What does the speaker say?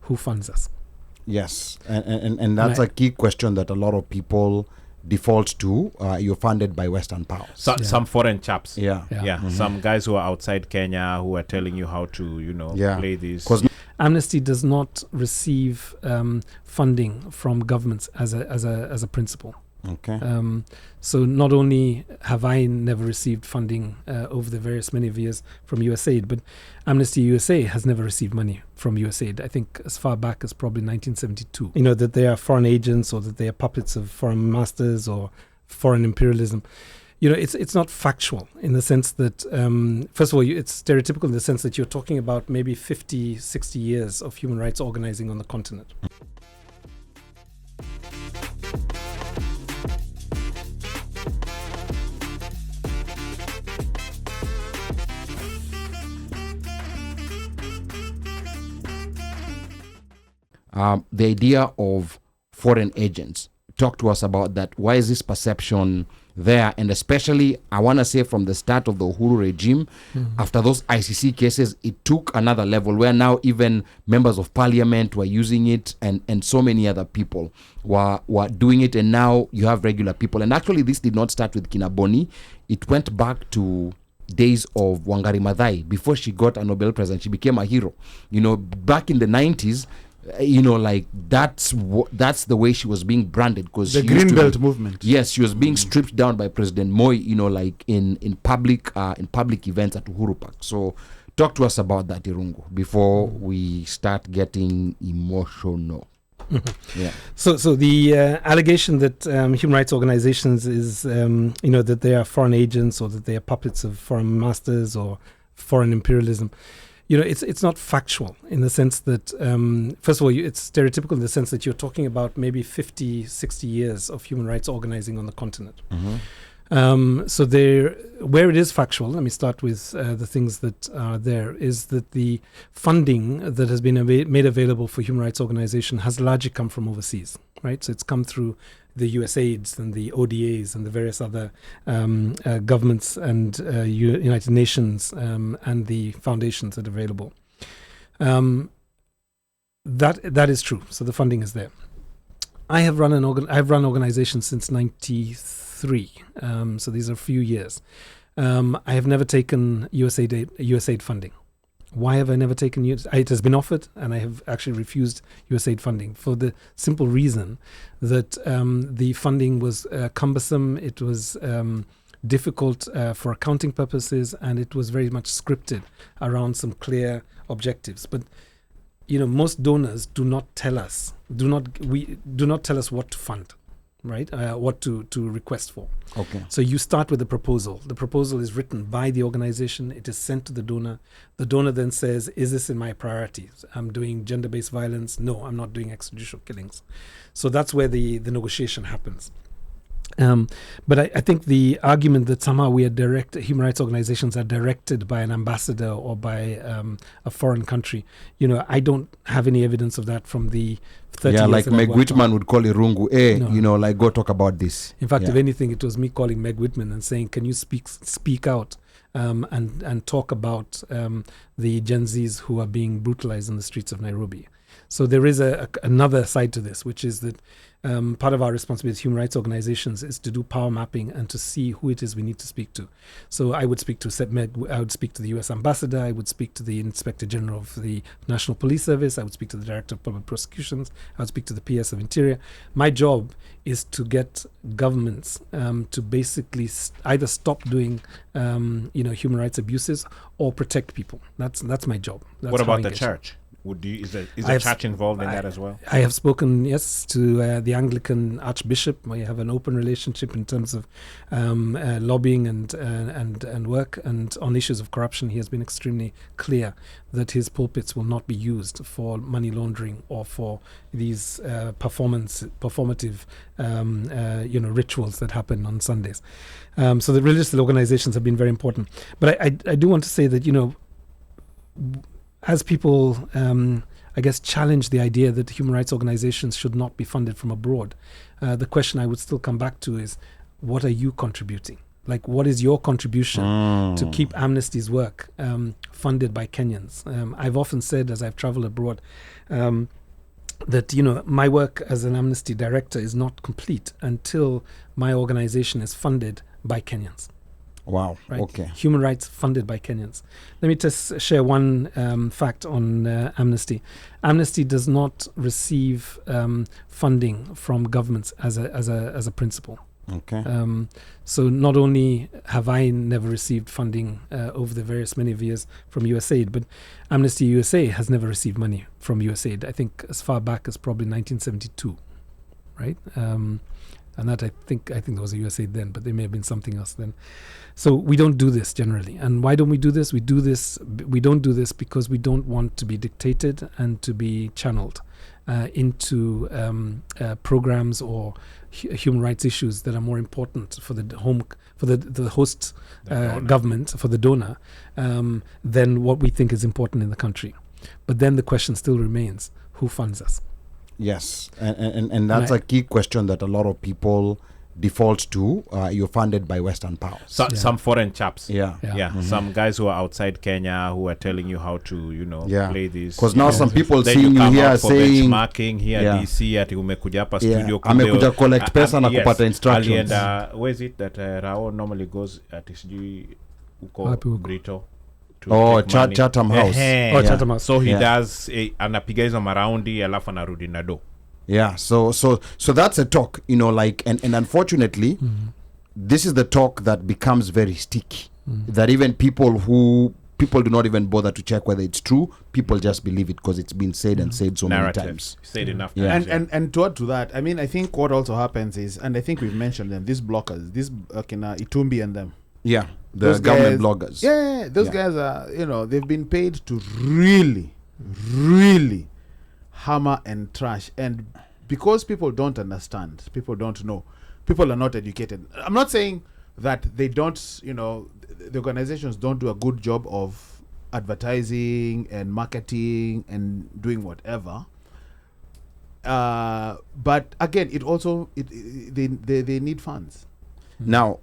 who funds us. Yes, and that's a key question that a lot of people default to. You're funded by Western powers. Some foreign chaps. Yeah. Mm-hmm. Some guys who are outside Kenya who are telling you how to, play these. Amnesty does not receive funding from governments as a principle. Okay. So not only have I never received funding over the many years from USAID, but Amnesty USA has never received money from USAID. I think as far back as probably 1972. That they are foreign agents or that they are puppets of foreign masters or foreign imperialism. It's not factual in the sense that, first of all, it's stereotypical in the sense that you're talking about maybe 50, 60 years of human rights organizing on the continent. The idea of foreign agents. Talk to us about that. Why is this perception there? And especially, I want to say from the start of the Uhuru regime, after those ICC cases, it took another level where now even members of parliament were using it and so many other people were doing it. And now you have regular people. And actually, this did not start with Kinaboni. It went back to days of Wangari Maathai. Before she got a Nobel Prize and she became a hero. Back in the 90s, that's the way she was being branded, because the Green Belt movement. Yes, she was being stripped down by President Moi, in public events at Uhuru Park. So talk to us about that, Irungu, before we start getting emotional. Yeah. So the allegation that human rights organizations is that they are foreign agents or that they are puppets of foreign masters or foreign imperialism. It's not factual in the sense that, first of all, it's stereotypical in the sense that you're talking about maybe 50, 60 years of human rights organizing on the continent. So where it is factual, let me start with the things that are there, is that the funding that has been made available for human rights organization has largely come from overseas, right? So it's come through the USAIDs and the ODAs and the various other governments and United Nations and the foundations that are available. That is true. So the funding is there. I have run organizations since '93. So these are a few years. I have never taken USAID funding. Why have I never taken it has been offered, and I have actually refused USAID funding for the simple reason that the funding was cumbersome, it was difficult for accounting purposes, and it was very much scripted around some clear objectives. But most donors do not tell us what to fund. Right, what to request for. Okay. So you start with a proposal. The proposal is written by the organization. It is sent to the donor. The donor then says, "Is this in my priorities? I'm doing gender-based violence. No, I'm not doing extrajudicial killings." So that's where the negotiation happens. But I think the argument that somehow human rights organizations are directed by an ambassador or by a foreign country, I don't have any evidence of that from the 30 years. Yeah, like Meg Whitman would call Irungu, go talk about this. In fact, if anything, it was me calling Meg Whitman and saying, can you speak out and talk about the Gen Zs who are being brutalized in the streets of Nairobi. So there is another side to this, which is that part of our responsibility as human rights organizations is to do power mapping and to see who it is we need to speak to. So I would speak to I would speak to the U.S. ambassador. I would speak to the Inspector General of the National Police Service. I would speak to the Director of Public Prosecutions. I would speak to the PS of Interior. My job is to get governments to basically either stop doing human rights abuses or protect people. That's my job. That's what about the church? Is the church involved in that as well? I have spoken, yes, to the Anglican Archbishop. We have an open relationship in terms of lobbying and work. And on issues of corruption, he has been extremely clear that his pulpits will not be used for money laundering or for these performative rituals that happen on Sundays. So the religious organizations have been very important. But I do want to say that, as people, I guess, challenge the idea that human rights organizations should not be funded from abroad, the question I would still come back to is, what are you contributing? Like, what is your contribution to keep Amnesty's work funded by Kenyans? I've often said, as I've traveled abroad, that, you know, my work as an Amnesty director is not complete until my organization is funded by Kenyans. Wow. Right? Okay. Human rights funded by Kenyans. Let me just share one fact on Amnesty. Amnesty does not receive funding from governments as a principle. Okay. So not only have I never received funding over the many years from USAID, but Amnesty USA has never received money from USAID. I think as far back as probably 1972, right? And that I think there was a USAID then, but there may have been something else then. So we don't do this generally. And why don't we do this? We don't do this because we don't want to be dictated and to be channeled into programs or human rights issues that are more important for the host government, for the donor, than what we think is important in the country. But then the question still remains: who funds us? Yes, and that's a key question that a lot of people default to. You're funded by Western powers. Some foreign chaps. Yeah. Mm-hmm. Some guys who are outside Kenya who are telling you how to, play this. Because now some people then seeing you here saying benchmarking here DC ati umekuja hapa studio amekuja collect pesa na kupata instructions. And where is it that Rao normally goes at sijui uko Brito? Chatham House. Chatham House. So he does anapiga hizo maraundi alafu anarudi na do. Yeah, so that's a talk, and unfortunately, this is the talk that becomes very sticky. That even people do not even bother to check whether it's true. People just believe it because it's been said and said so many times. Said enough times. And to add to that, I mean, I think what also happens is, and I think we've mentioned them, these bloggers, Itumbi and them. Yeah, the government bloggers. Yeah, those guys are, they've been paid to really, really hammer and trash. And because people don't understand, people don't know, people are not educated. I'm not saying that they don't, the organizations don't do a good job of advertising and marketing and doing whatever. But again, it also they need funds. Now,